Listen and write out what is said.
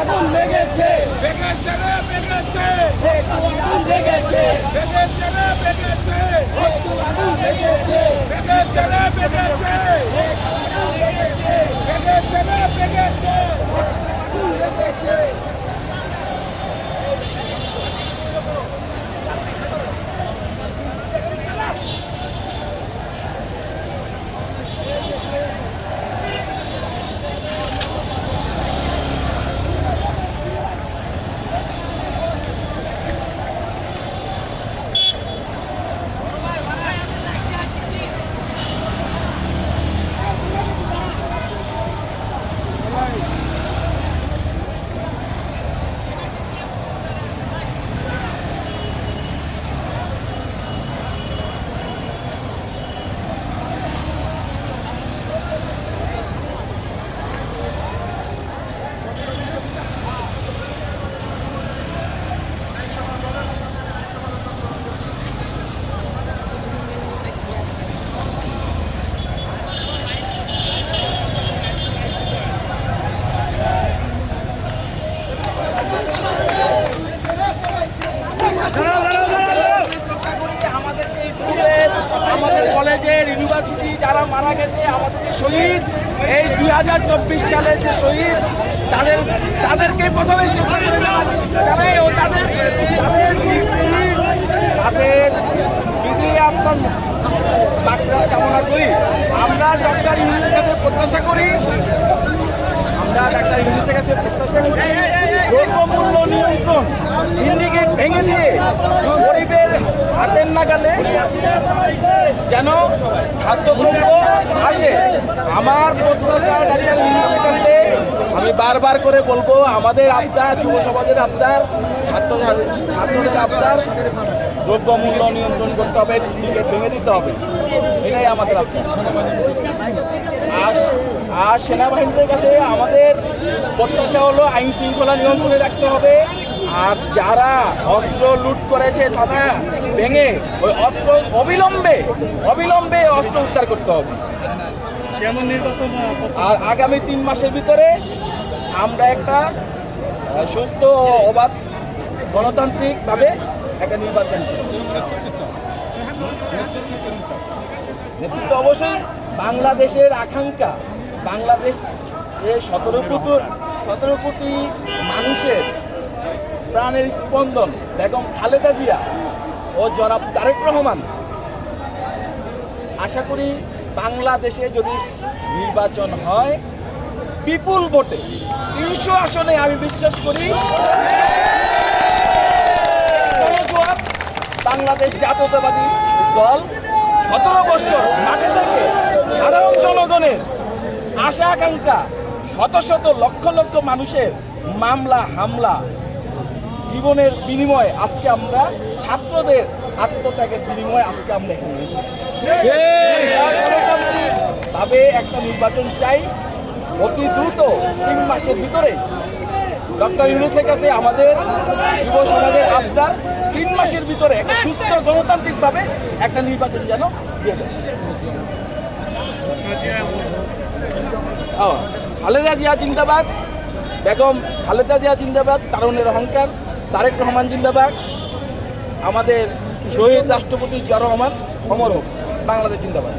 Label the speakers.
Speaker 1: আগুন লেগেছে, আগুন লেগেছে, আগুন লেগেছে, আগুন লেগেছে।
Speaker 2: আমাদের কলেজের ইউনিভার্সিটি যারা মারা গেছে, আমাদের যে শহীদ, এই 2024 সালের যে শহীদ, তাদেরকে প্রথমে জানাই ও তাদের আপনার কামনা করি। আমরা ডাক্তার ইউনিটের কাছে প্রত্যাশা করি, দ্রব্যমূল্য নিয়ন্ত্রণ সিন্ডিকেট ভেঙে দিয়ে গরিবের হাতের নাগালে যেন খাদ্যদ্রব্য আসে। আমার প্রত্যাশা ডাক্তার ইউনিটের কাছে আমি বারবার করে বলবো, আমাদের আবদার, যুব সমাজের আবদার, ছাত্রদের আবদার, দ্রব্যমূল্য নিয়ন্ত্রণ করতে হবে, সিন্ডিকেট ভেঙে দিতে হবে, এটাই আমাদের আবদার। আর সেনাবাহিনীদের কাছে আমাদের প্রত্যাশা হলো আইন শৃঙ্খলা নিয়ন্ত্রণে রাখতে হবে। আর যারা অস্ত্র লুট করেছে তারা ভেঙে ওই অস্ত্র অবিলম্বে অস্ত্র উদ্ধার করতে হবে। আর আগামী 3 মাসের ভিতরে আমরা একটা সুস্থ অবাধ গণতান্ত্রিকভাবে একটা নির্বাচন চাই। নেতৃত্ব অবশ্যই বাংলাদেশের আকাঙ্ক্ষা, বাংলাদেশ 17 কোটি মানুষের প্রাণের স্পন্দন বেগম খালেদা জিয়া ও জনাব তারেক রহমান। আশা করি বাংলাদেশে যদি নির্বাচন হয় বিপুল ভোটে 300 আসনে, আমি বিশ্বাস করি বাংলাদেশ জাতীয়তাবাদী দল 17 বছর মাঠে থেকে সাধারণ জনগণের আশা আকাঙ্ক্ষা, শত লক্ষ মানুষের মামলা হামলা জীবনের বিনিময়ে আজকে আমরা, ছাত্রদের আত্মত্যাগের বিনিময়ে আজকে আমরা এখানে এসেছি। ভাবে একটা নির্বাচন চাই অতি দ্রুত 3 মাসের ভিতরে। ডক্টর ইউনূসের কাছে আমাদের যুব সমাজের আবদার 3 মাসের ভিতরে একটা সুস্থ গণতান্ত্রিকভাবে একটা নির্বাচন যেন দিয়ে দেয়। খালেদা জিয়া জিন্দাবাদ, বেগম খালেদা জিয়া জিন্দাবাদ, তারুণের অহংকার তারেক রহমান জিন্দাবাদ, আমাদের শহীদ রাষ্ট্রপতি জিয়া রহমান অমর হোক, বাংলাদেশ জিন্দাবাদ।